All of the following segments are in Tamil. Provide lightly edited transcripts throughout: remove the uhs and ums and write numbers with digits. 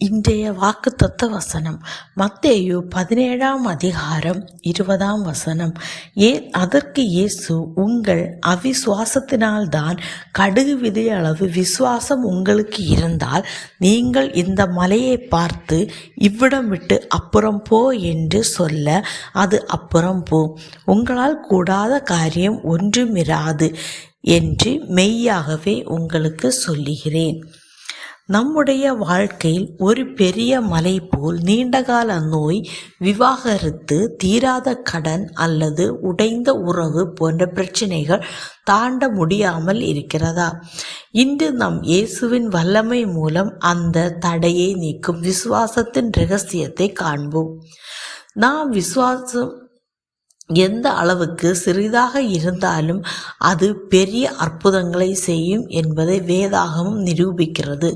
இன்றைய வாக்குத்தத்த வசனம் மத்தேயு 17:20. அதற்கு இயேசு, உங்கள் அவிசுவாசத்தினால்தான், கடுகு விதை அளவு விசுவாசம் உங்களுக்கு இருந்தால் நீங்கள் இந்த மலையை பார்த்து இவ்விடம் விட்டு அப்புறம் போ என்று சொல்ல அது அப்புறம் போ, உங்களால் கூடாத காரியம் ஒன்றுமிராது என்று மெய்யாகவே உங்களுக்கு சொல்லுகிறேன். நம்முடைய வாழ்க்கையில் ஒரு பெரிய மலை போல் நீண்டகால நோய், விவாகரத்து, தீராத கடன் அல்லது உடைந்த உறவு போன்ற பிரச்சனைகள் தாண்ட முடியாமல் இருக்கிறதா? இன்று நம் இயேசுவின் வல்லமை மூலம் அந்த தடையை நீக்கும் விசுவாசத்தின் இரகசியத்தை காண்போம். நாம் விசுவாசம் எந்த அளவுக்கு சிறிதாக இருந்தாலும் அது பெரிய அற்புதங்களை செய்யும் என்பதை வேதாகமம் நிரூபிக்கிறது.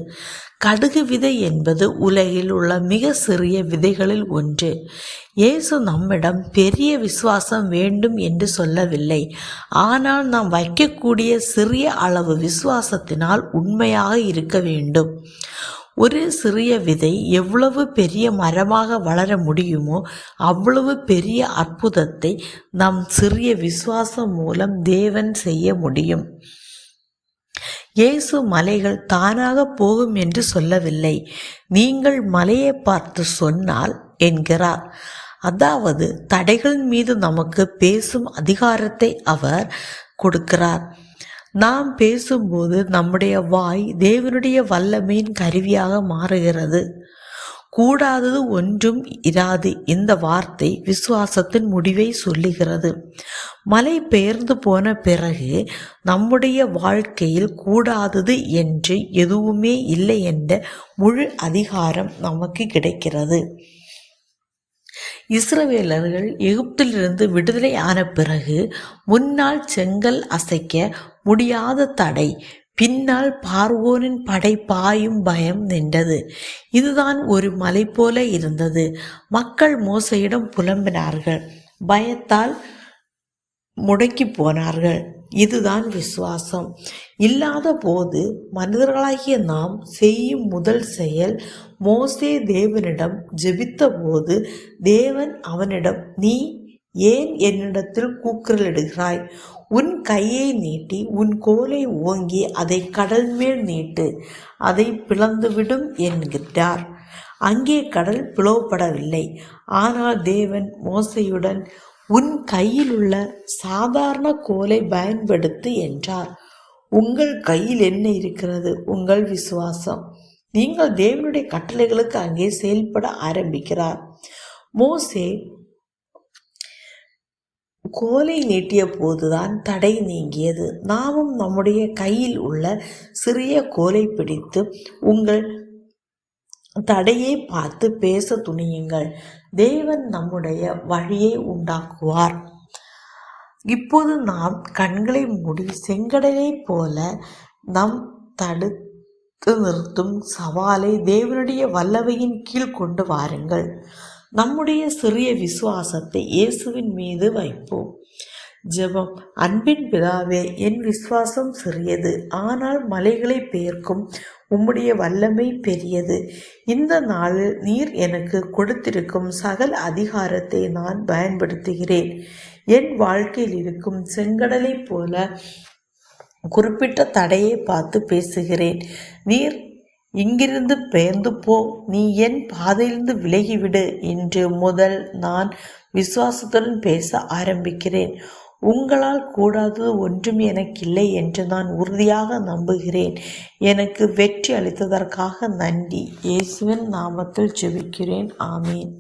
கடுகு விதை என்பது உலகில் உள்ள மிக சிறிய விதைகளில் ஒன்று. இயேசு நம்மிடம் பெரிய விசுவாசம் வேண்டும் என்று சொல்லவில்லை, ஆனால் நாம் வைக்கக்கூடிய சிறிய அளவு விசுவாசத்தினால் உண்மையாக இருக்க வேண்டும். ஒரு சிறிய விதை எவ்வளவு பெரிய மரமாக வளர முடியுமோ அவ்வளவு பெரிய அற்புதத்தை நம் சிறிய விசுவாசம் மூலம் தேவன் செய்ய முடியும். இயேசு மலைகள் தானாக போகும் என்று சொல்லவில்லை, நீங்கள் மலையை பார்த்து சொன்னால் என்கிறார். அதாவது தடைகள் மீது நமக்கு பேசும் அதிகாரத்தை அவர் கொடுக்கிறார். நாம் பேசும்போது நம்முடைய வாய் தேவனுடைய வல்லமையின் கருவியாக மாறுகிறது. கூடாதது ஒன்றும் இராது இந்த வார்த்தை விசுவாசத்தின் முடிவை சொல்லுகிறது. மலை பெயர்ந்து போன பிறகு நம்முடைய வாழ்க்கையில் கூடாதது என்று எதுவுமே இல்லை என்ற முழு அதிகாரம் நமக்கு கிடைக்கிறது. இஸ்ரவேலர்கள் எகிப்திலிருந்து விடுதலை ஆன பிறகு முன்னால் செங்கல் அசைக்க முடியாத தடை, பின்னால் பார்வோனின் படை பாயும் பயம் நின்றது. இதுதான் ஒரு மலை போல இருந்தது. மக்கள் மோசையிடம் புலம்பினார்கள், பயத்தால் முடங்கி போனார்கள். இதுதான் விசுவாசம். இல்லாத போது மனிதர்களாகிய நாம் செய்யும் முதல் செயல், மோசே தேவனிடம் ஜெபித்த போது தேவன் அவனிடம், நீ ஏன் என்னிடத்தில் கூக்குரலிடுகிறாய்? உன் கையை நீட்டி உன் கோலை ஓங்கி அதை கடல் மேல் நீட்டு, அதை பிளந்துவிடும் என்கிறார். அங்கே கடல் பிளவுபடவில்லை. ஆனால் தேவன் மோசையுடன், உன் கையில் உள்ள சாதாரண கோலை பயன்படுத்து என்றார். உங்கள் கையில் என்ன இருக்கிறது? உங்கள் விசுவாசம். நீங்கள் தேவனுடைய கட்டளைகளுக்கு அங்கே செயல்பட ஆரம்பிக்கிறார். மோசே கோலை நீட்டிய போதுதான் தடை நீங்கியது. நாமும் நம்முடைய கையில் உள்ள சிறிய கோலை பிடித்து உங்கள் தடையை பார்த்து பேச துணியுங்கள். தேவன் நம்முடைய வழியை உண்டாக்குவார். இப்போது நாம் கண்களை மூடி செங்கடலை போல நம் தடுத்து நிறுத்தும் சவாலை தேவனுடைய வல்லமையின் கீழ் கொண்டு வாருங்கள். நம்முடைய சிறிய விசுவாசத்தை இயேசுவின் மீது வைப்போம். ஜெபம். அன்பின் பிதாவே, என் விசுவாசம் சிறியது, ஆனால் மலைகளை பெயர்க்கும் உம்முடைய வல்லமை பெரியது. இந்த நாளில் நீர் எனக்கு கொடுத்திருக்கும் சகல அதிகாரத்தை நான் பயன்படுத்துகிறேன். என் வாழ்க்கையில் இருக்கும் செங்கடலை போல குறிப்பிட்ட தடையை பார்த்து பேசுகிறேன். நீர் இங்கிருந்து பெயர்ந்து போ, நீ என் பாதையிலிருந்து விலகிவிடு என்று முதல் நான் விசுவாசத்துடன் பேச ஆரம்பிக்கிறேன். உங்களால் கூடாதது ஒன்றும் எனக்கில்லை என்று நான் உறுதியாக நம்புகிறேன். எனக்கு வெற்றி அளித்ததற்காக நன்றி. இயேசுவின் நாமத்தில் ஜெபிக்கிறேன். ஆமீன்.